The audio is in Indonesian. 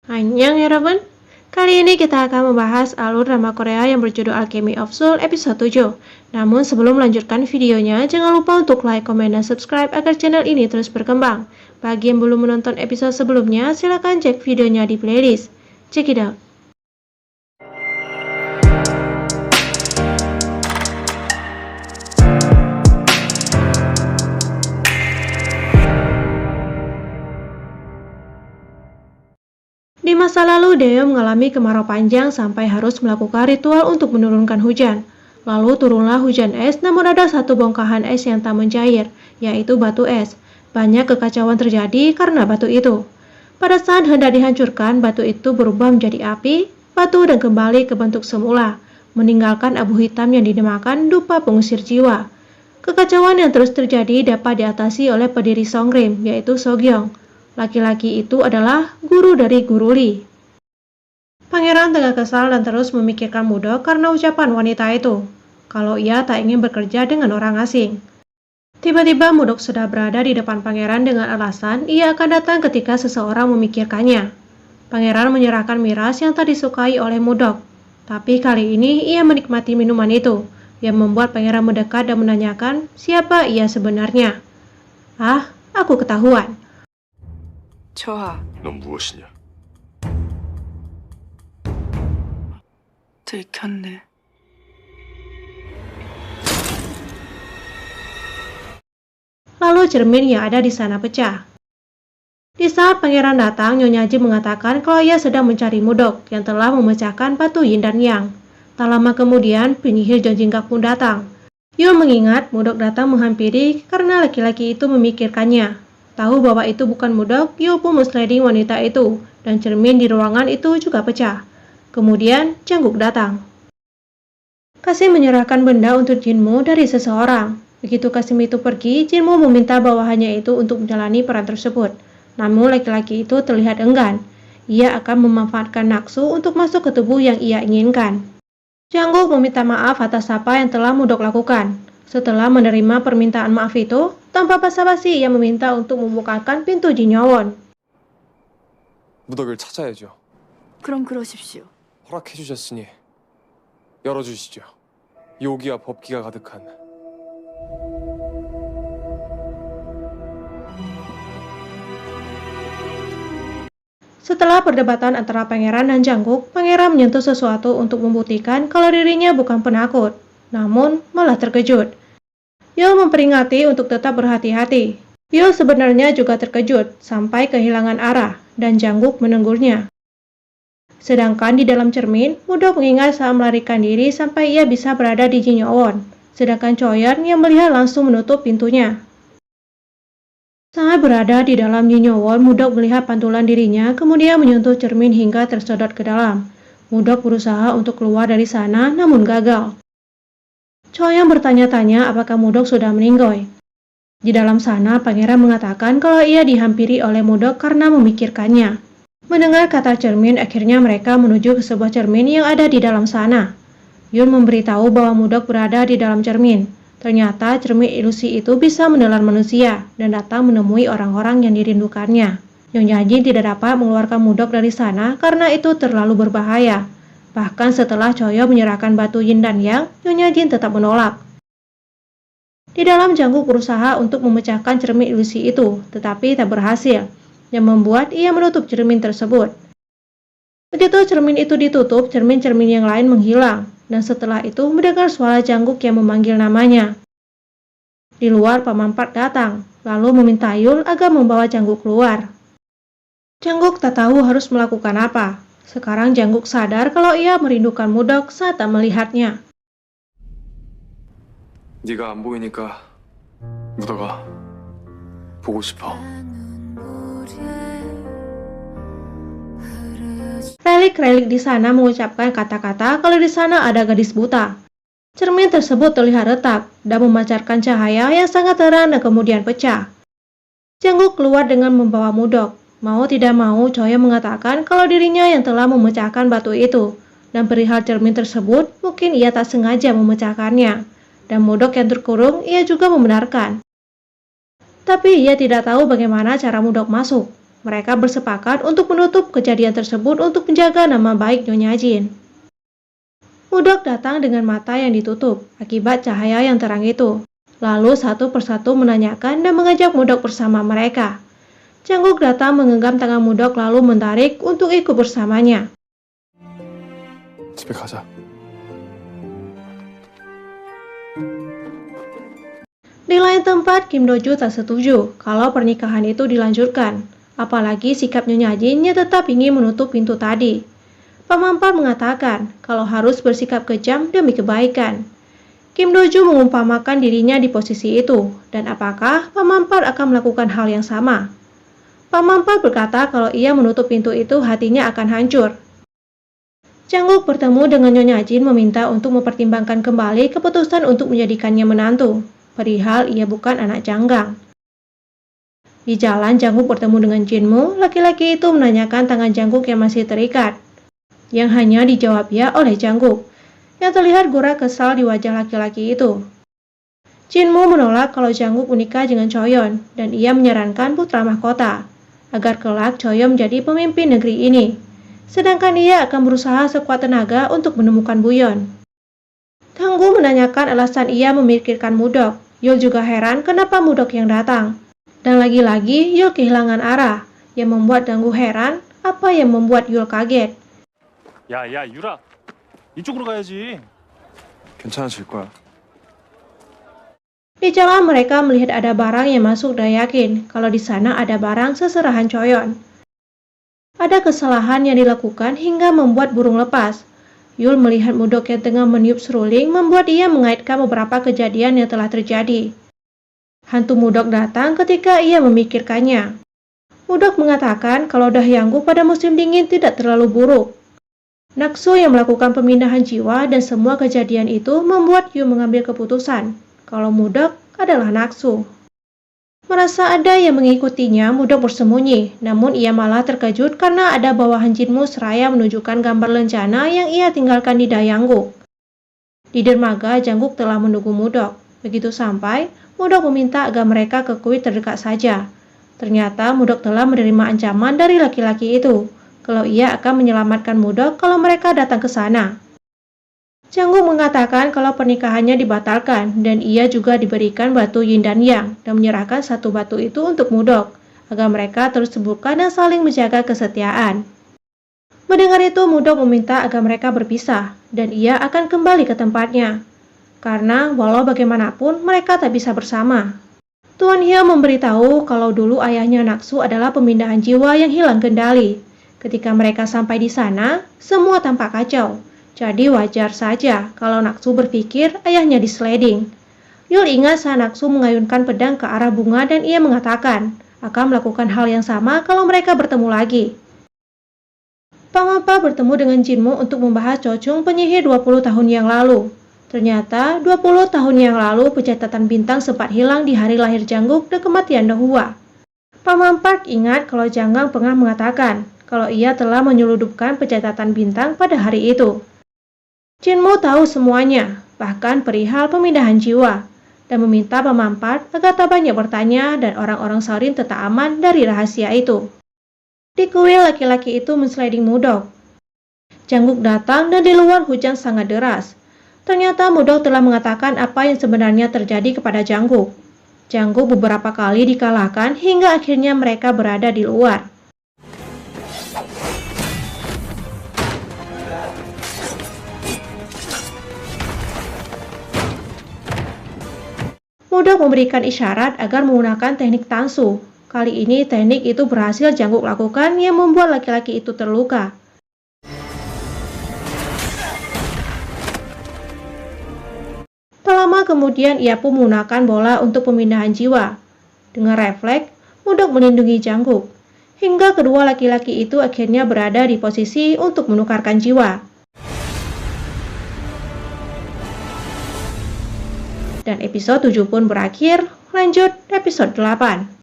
Annyeong yaraban. Kali ini kita akan membahas alur drama Korea yang berjudul Alchemy of Soul episode 7. Namun sebelum melanjutkan videonya, jangan lupa untuk like, komen, dan subscribe agar channel ini terus berkembang. Bagi yang belum menonton episode sebelumnya, silahkan cek videonya di playlist. Check it out. Di masa lalu, Daeyeon mengalami kemarau panjang sampai harus melakukan ritual untuk menurunkan hujan. Lalu turunlah hujan es, namun ada satu bongkahan es yang tak mencair, yaitu batu es. Banyak kekacauan terjadi karena batu itu. Pada saat hendak dihancurkan, batu itu berubah menjadi api, batu dan kembali ke bentuk semula, meninggalkan abu hitam yang dinamakan dupa pengusir jiwa. Kekacauan yang terus terjadi dapat diatasi oleh pendiri Songgrim, yaitu Sogyeong. Laki-laki itu adalah guru dari Guru Lee. Pangeran tengah kesal dan terus memikirkan Mudok karena ucapan wanita itu, kalau ia tak ingin bekerja dengan orang asing. Tiba-tiba Mudok sudah berada di depan pangeran dengan alasan ia akan datang ketika seseorang memikirkannya. Pangeran menyerahkan miras yang tak disukai oleh Mudok, tapi kali ini ia menikmati minuman itu, yang membuat pangeran mendekat dan menanyakan siapa ia sebenarnya. Ah, aku ketahuan. 저하, 넌 무엇이냐? 들켰네. Lalu cermin yang ada di sana pecah. Di saat pangeran datang, Nyonya Jin mengatakan kalau ia sedang mencari Mudok yang telah memecahkan batu Yin dan Yang. Tak lama kemudian, penyihir Jonjinggak pun datang. Yul mengingat Mudok datang menghampiri karena laki-laki itu memikirkannya. Tahu bahwa itu bukan Mudok, Yul pun mensliding wanita itu, dan cermin di ruangan itu juga pecah. Kemudian, Jangguk datang. Kasim menyerahkan benda untuk Jinmu dari seseorang. Begitu Kasim itu pergi, Jinmu meminta bawahannya itu untuk menjalani peran tersebut. Namun laki-laki itu terlihat enggan. Ia akan memanfaatkan naksu untuk masuk ke tubuh yang ia inginkan. Jangguk meminta maaf atas apa yang telah Mudok lakukan. Setelah menerima permintaan maaf itu, tanpa basa-basi ia meminta untuk membukakan pintu Jinyowon. 무덕을 찾아야죠. 그럼 그러십시오. 허락해 주셨으니 열어주시죠. 요기와 법기가 가득한 Setelah perdebatan antara pangeran dan Jangguk, pangeran menyentuh sesuatu untuk membuktikan kalau dirinya bukan penakut, namun malah terkejut. Yul memperingati untuk tetap berhati-hati. Yul sebenarnya juga terkejut sampai kehilangan arah, dan Jangguk menegurnya. Sedangkan di dalam cermin, Mudok mengingat saat melarikan diri sampai ia bisa berada di Jinyowon, sedangkan Choyeon yang melihat langsung menutup pintunya. Saat berada di dalam Jinyowon, Mudok melihat pantulan dirinya, kemudian menyentuh cermin hingga tersedot ke dalam. Mudok berusaha untuk keluar dari sana, namun gagal. Choyeon bertanya-tanya apakah Mudok sudah meninggoy. Di dalam sana, pangeran mengatakan kalau ia dihampiri oleh Mudok karena memikirkannya. Mendengar kata cermin, akhirnya mereka menuju ke sebuah cermin yang ada di dalam sana. Yun memberitahu bahwa Mudok berada di dalam cermin. Ternyata cermin ilusi itu bisa menelan manusia dan datang menemui orang-orang yang dirindukannya. Nyonya Jin tidak dapat mengeluarkan Mudok dari sana karena itu terlalu berbahaya. Bahkan setelah Choyeon menyerahkan batu Yin dan Yang, Nyonya Jin tetap menolak. Di dalam Jangguk berusaha untuk memecahkan cermin ilusi itu, tetapi tak berhasil, yang membuat ia menutup cermin tersebut. Begitu cermin itu ditutup, cermin-cermin yang lain menghilang, dan setelah itu mendengar suara Jangguk yang memanggil namanya. Di luar, Paman Park datang, lalu meminta Yul agar membawa Jangguk keluar. Jangguk tak tahu harus melakukan apa. Sekarang Jangguk sadar kalau ia merindukan Mudok saat tak melihatnya. 네가 안 보이니까 무덕아 보고 싶어. Relik-relik di sana mengucapkan kata-kata kalau di sana ada gadis buta. Cermin tersebut terlihat retak dan memancarkan cahaya yang sangat terang dan kemudian pecah. Jangguk keluar dengan membawa Mudok. Mau tidak mau, Choyeon mengatakan kalau dirinya yang telah memecahkan batu itu. Dan perihal cermin tersebut, mungkin ia tak sengaja memecahkannya. Dan Mudok yang terkurung, ia juga membenarkan. Tapi ia tidak tahu bagaimana cara Mudok masuk. Mereka bersepakat untuk menutup kejadian tersebut untuk menjaga nama baik Nyonya Jin. Mudok datang dengan mata yang ditutup akibat cahaya yang terang itu. Lalu satu persatu menanyakan dan mengajak Mudok bersama mereka. Janggook datang menggenggam tangan Mudok lalu menarik untuk ikut bersamanya. 집에 가자. Di lain tempat, Kim Do-ju tak setuju kalau pernikahan itu dilanjutkan. Apalagi sikap Nyonya Jin yang tetap ingin menutup pintu tadi. Pak Mampar mengatakan kalau harus bersikap kejam demi kebaikan. Kim Do-ju mengumpamakan dirinya di posisi itu, dan apakah Pak Mampar akan melakukan hal yang sama? Pak Mampar berkata kalau ia menutup pintu itu hatinya akan hancur. Janggook bertemu dengan Nyonya Jin meminta untuk mempertimbangkan kembali keputusan untuk menjadikannya menantu. Perihal ia bukan anak Janggang. Di jalan, Janggook bertemu dengan Jinmu. Laki-laki itu menanyakan tangan Janggook yang masih terikat, yang hanya dijawab ya oleh Janggook, yang terlihat gurah kesal di wajah laki-laki itu. Jinmu menolak kalau Janggook menikah dengan Choyeon, dan ia menyarankan putra mahkota, agar kelak Choyeon menjadi pemimpin negeri ini, sedangkan ia akan berusaha sekuat tenaga untuk menemukan Buyeon. Janggook menanyakan alasan ia memikirkan Mudok. Yul juga heran kenapa Mudok yang datang. Dan lagi-lagi Yul kehilangan arah, yang membuat Janggook heran apa yang membuat Yul kaget. 야, 유라. 이쪽으로 가야지. 괜찮아질 거야. Di jalan mereka melihat ada barang yang masuk dan yakin kalau di sana ada barang seserahan Choyeon. Ada kesalahan yang dilakukan hingga membuat burung lepas. Yul melihat Mudok yang tengah meniup seruling membuat ia mengaitkan beberapa kejadian yang telah terjadi. Hantu Mudok datang ketika ia memikirkannya. Mudok mengatakan kalau Dahyanggu pada musim dingin tidak terlalu buruk. Naksu yang melakukan pemindahan jiwa dan semua kejadian itu membuat Yul mengambil keputusan kalau Mudok adalah Naksu. Merasa ada yang mengikutinya, Mudok bersembunyi, namun ia malah terkejut karena ada bawahan Jinmu seraya menunjukkan gambar lencana yang ia tinggalkan di Dahyanggu. Di dermaga, Janggook telah menunggu Mudok. Begitu sampai, Mudok meminta agar mereka ke kuil terdekat saja. Ternyata Mudok telah menerima ancaman dari laki-laki itu, kalau ia akan menyelamatkan Mudok kalau mereka datang ke sana. Janggook mengatakan kalau pernikahannya dibatalkan dan ia juga diberikan batu yin dan yang dan menyerahkan satu batu itu untuk Mudok agar mereka terus sebukan dan saling menjaga kesetiaan. Mendengar itu, Mudok meminta agar mereka berpisah dan ia akan kembali ke tempatnya karena walau bagaimanapun mereka tak bisa bersama. Tuan Hyo memberitahu kalau dulu ayahnya Naksu adalah pemindahan jiwa yang hilang kendali. Ketika mereka sampai di sana, semua tampak kacau. Jadi wajar saja kalau Naksu berpikir ayahnya disleding. Yul ingat saat Naksu mengayunkan pedang ke arah bunga dan ia mengatakan akan melakukan hal yang sama kalau mereka bertemu lagi. Pak Mappa bertemu dengan Jinmu untuk membahas Chochung penyihir 20 tahun yang lalu. Ternyata 20 tahun yang lalu pencatatan bintang sempat hilang di hari lahir Janggook dan kematian Dohua. Pak Mampar ingat kalau Janggang pernah mengatakan kalau ia telah menyeludupkan pencatatan bintang pada hari itu. Jinmu tahu semuanya, bahkan perihal pemindahan jiwa, dan meminta Pak Mampar agar tak banyak bertanya dan orang-orang Saurin tetap aman dari rahasia itu. Di kuil, laki-laki itu mensliding Mudok. Janggook datang dan di luar hujan sangat deras. Ternyata Mudok telah mengatakan apa yang sebenarnya terjadi kepada Janggook. Janggook beberapa kali dikalahkan hingga akhirnya mereka berada di luar. Mudok memberikan isyarat agar menggunakan teknik tansu. Kali ini teknik itu berhasil Janggook lakukan yang membuat laki-laki itu terluka. Tak lama kemudian ia pun menggunakan bola untuk pemindahan jiwa. Dengan refleks, Mudok melindungi Janggook. Hingga kedua laki-laki itu akhirnya berada di posisi untuk menukarkan jiwa. Dan episode 7 pun berakhir, lanjut episode 8.